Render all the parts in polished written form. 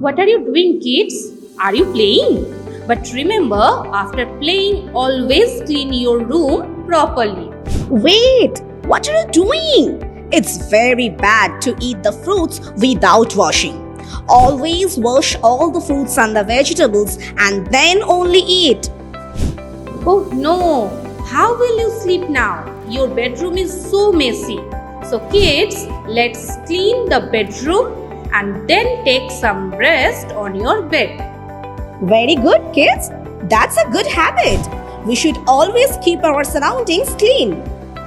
What are you doing, kids? Are you playing? But remember, after playing, always clean your room properly. Wait, what are you doing? It's very bad to eat the fruits without washing. Always wash all the fruits and the vegetables and then only eat. Oh no! How will you sleep now? Your bedroom is so messy. So kids, let's clean the bedroom and then take some rest on your bed. Very good, kids. That's a good habit. We should always keep our surroundings clean.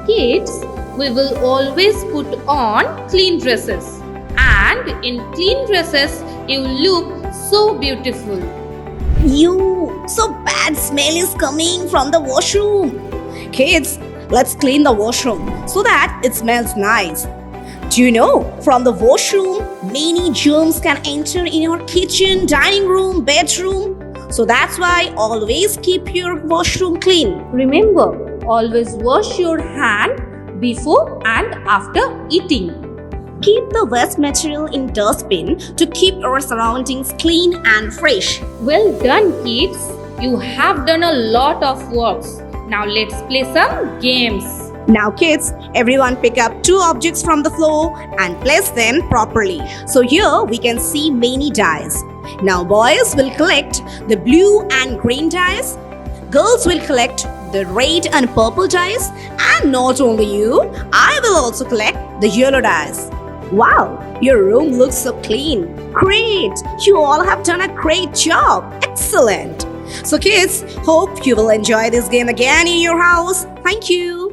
Kids, we will always put on clean dresses. And in clean dresses, you look so beautiful. So bad smell is coming from the washroom. Kids, let's clean the washroom so that it smells nice. Do you know, from the washroom, many germs can enter in your kitchen, dining room, bedroom. So that's why always keep your washroom clean. Remember, always wash your hand before and after eating. Keep the waste material in dustbin to keep our surroundings clean and fresh. Well done, kids. You have done a lot of works. Now let's play some games. Now kids, everyone pick up 2 objects from the floor and place them properly. So here we can see many dice. Now boys will collect the blue and green dice. Girls will collect the red and purple dice. And not only you, I will also collect the yellow dice. Wow, your room looks so clean. Great! You all have done a great job. Excellent! So kids, hope you will enjoy this game again in your house. Thank you.